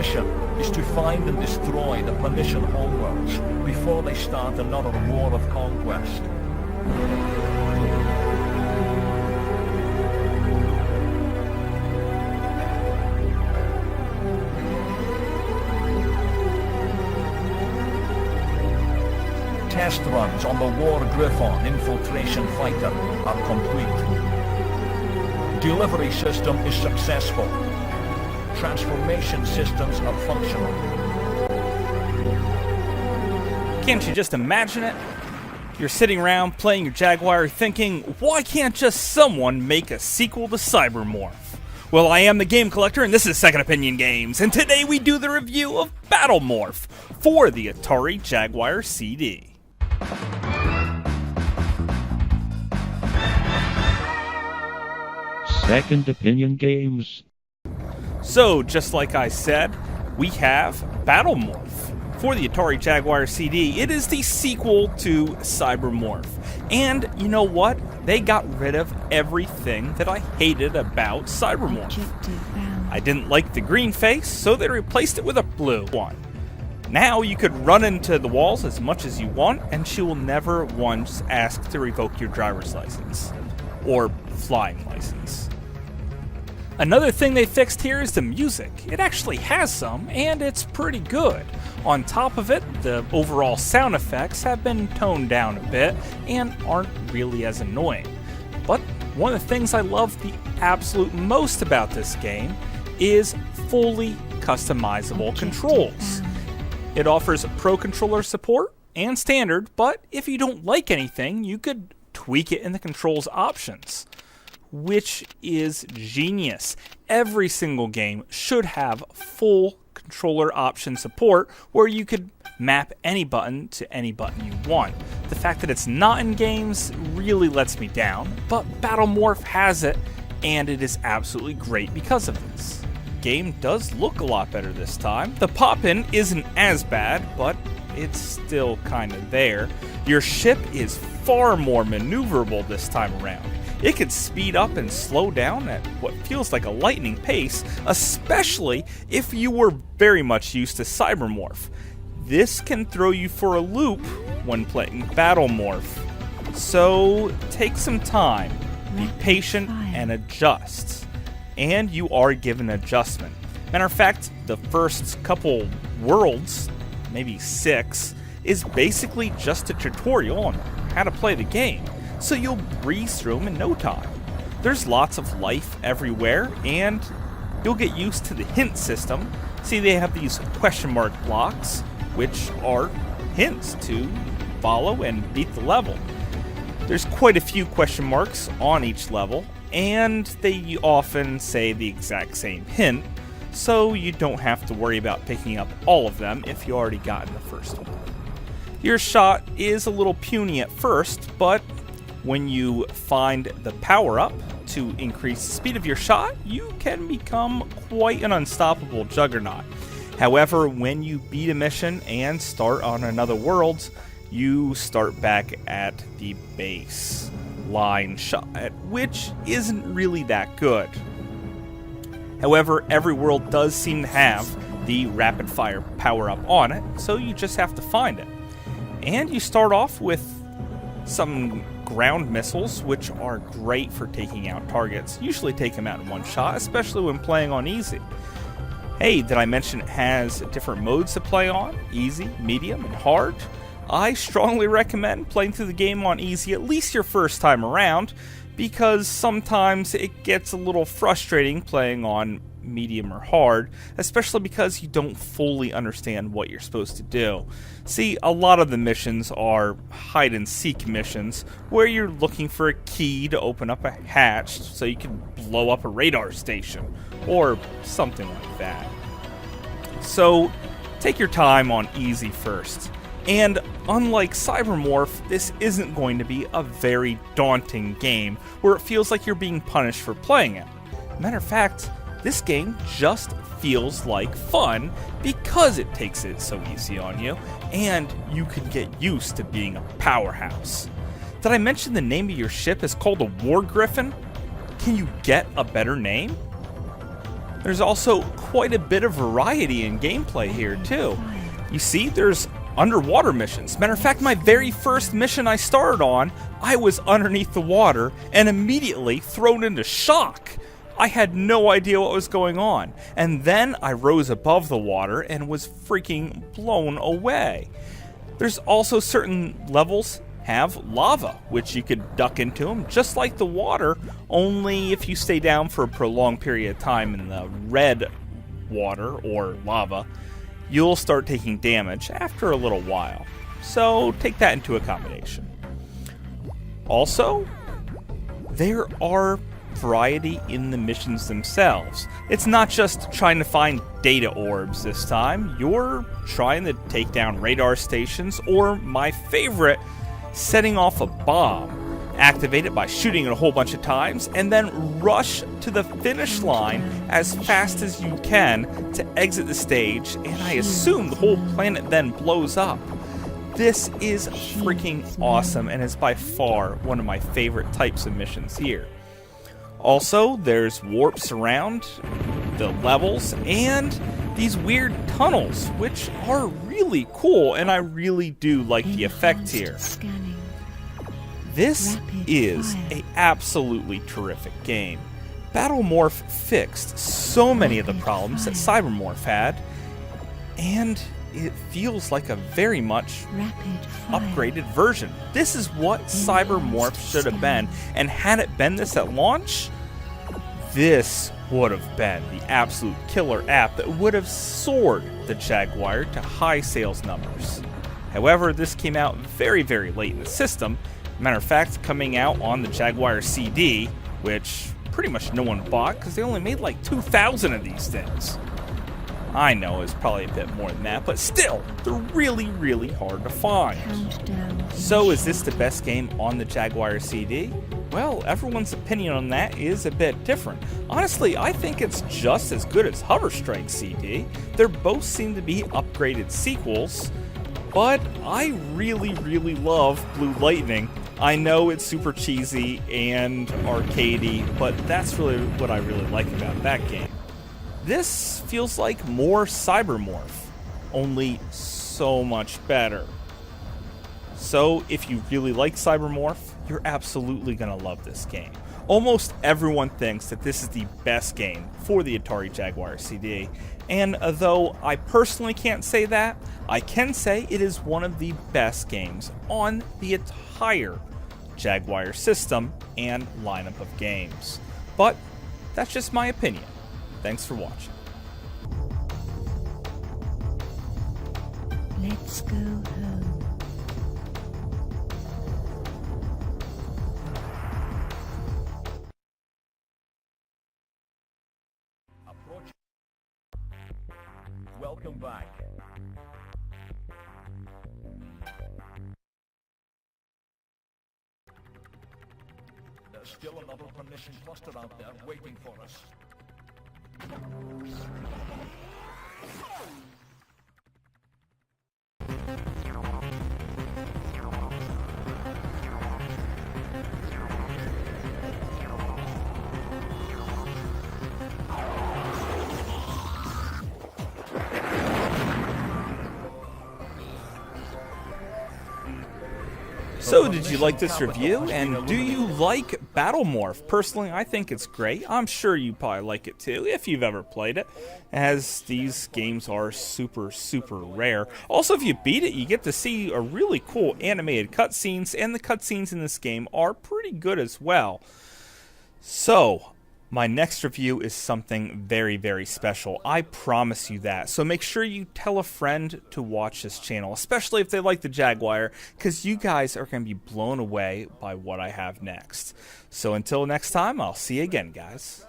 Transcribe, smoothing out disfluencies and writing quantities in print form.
mission is to find and destroy the Permission homeworlds before they start another war of conquest. Test runs on the War Griffon infiltration fighter are complete. Delivery system is successful. Transformation systems are functional. Can't you just imagine it? You're sitting around playing your Jaguar thinking, why can't just someone make a sequel to CyberMorph? Well, I am the Game Collector, and this is Second Opinion Games, and today we do the review of BattleMorph for the Atari Jaguar CD. Second Opinion Games. So, just like I said, we have BattleMorph for the Atari Jaguar CD. It is the sequel to CyberMorph. And you know what? They got rid of everything that I hated about CyberMorph. I didn't like the green face, so they replaced it with a blue one. Now you could run into the walls as much as you want, and she will never once ask to revoke your driver's license. Or flying license. Another thing they fixed here is the music. It actually has some, and it's pretty good. On top of it, the overall sound effects have been toned down a bit and aren't really as annoying. But one of the things I love the absolute most about this game is fully customizable controls. It offers Pro Controller support and Standard, but if you don't like anything, you could tweak it in the controls options, which is genius. Every single game should have full controller option support where you could map any button to any button you want. The fact that it's not in games really lets me down, but BattleMorph has it, and it is absolutely great because of this. The game does look a lot better this time. The pop-in isn't as bad, but it's still kind of there. Your ship is far more maneuverable this time around. It could speed up and slow down at what feels like a lightning pace, especially if you were very much used to CyberMorph. This can throw you for a loop when playing BattleMorph. So take some time, be patient, and adjust. And you are given adjustment. Matter of fact, the first couple worlds, maybe 6, is basically just a tutorial on how to play the game, so you'll breeze through them in no time. There's lots of life everywhere, and you'll get used to the hint system. See, they have these question mark blocks, which are hints to follow and beat the level. There's quite a few question marks on each level, and they often say the exact same hint, so you don't have to worry about picking up all of them if you already got in the first one. Your shot is a little puny at first, but when you find the power-up to increase the speed of your shot, you can become quite an unstoppable juggernaut. However, when you beat a mission and start on another world, you start back at the baseline shot, which isn't really that good. However, every world does seem to have the rapid-fire power-up on it, so you just have to find it. And you start off with some ground missiles, which are great for taking out targets. Usually take them out in one shot, especially when playing on easy. Hey, did I mention it has different modes to play on? Easy, medium, and hard? I strongly recommend playing through the game on easy at least your first time around, because sometimes it gets a little frustrating playing on medium or hard, especially because you don't fully understand what you're supposed to do. See, a lot of the missions are hide-and-seek missions, where you're looking for a key to open up a hatch so you can blow up a radar station, or something like that. So, take your time on easy first. And unlike CyberMorph, this isn't going to be a very daunting game, where it feels like you're being punished for playing it. Matter of fact, this game just feels like fun because it takes it so easy on you, and you can get used to being a powerhouse. Did I mention the name of your ship is called a War Griffon? Can you get a better name? There's also quite a bit of variety in gameplay here too. You see, there's underwater missions. Matter of fact, my very first mission I started on, I was underneath the water and immediately thrown into shock. I had no idea what was going on. And then I rose above the water and was freaking blown away. There's also certain levels have lava, which you could duck into them, just like the water, only if you stay down for a prolonged period of time in the red water, or lava, you'll start taking damage after a little while. So take that into accommodation. Also, there are variety in the missions themselves. It's not just trying to find data orbs this time. You're trying to take down radar stations, or my favorite, setting off a bomb. Activate it by shooting it a whole bunch of times, and then rush to the finish line as fast as you can to exit the stage, and I assume the whole planet then blows up. This is freaking awesome, and is by far one of my favorite types of missions here. Also, there's warps around the levels, and these weird tunnels, which are really cool, and I really do like the effect here. This is an absolutely terrific game. BattleMorph fixed so many of the problems that CyberMorph had, and it feels like a very much upgraded version. This is what CyberMorph should have been, and had it been this at launch, this would have been the absolute killer app that would have soared the Jaguar to high sales numbers. However, this came out very, very late in the system. Matter of fact, coming out on the Jaguar CD, which pretty much no one bought because they only made like 2,000 of these things. I know it's probably a bit more than that, but still, they're really, really hard to find. So is this the best game on the Jaguar CD? Well, everyone's opinion on that is a bit different. Honestly, I think it's just as good as Hover Strike CD. They both seem to be upgraded sequels, but I really, really love Blue Lightning. I know it's super cheesy and arcadey, but that's really what I really like about that game. This feels like more CyberMorph, only so much better. So if you really like CyberMorph, you're absolutely going to love this game. Almost everyone thinks that this is the best game for the Atari Jaguar CD, and though I personally can't say that, I can say it is one of the best games on the entire Jaguar system and lineup of games. But that's just my opinion. Thanks for watching. Let's go home. Welcome back. There's still another permission cluster out there waiting for us. So, did you like this review? And do you like BattleMorph? Personally, I think it's great. I'm sure you probably like it too, if you've ever played it, as these games are super, super rare. Also, if you beat it, you get to see a really cool animated cutscenes, and the cutscenes in this game are pretty good as well. So, my next review is something very, very special. I promise you that. So make sure you tell a friend to watch this channel, especially if they like the Jaguar, because you guys are going to be blown away by what I have next. So until next time, I'll see you again, guys.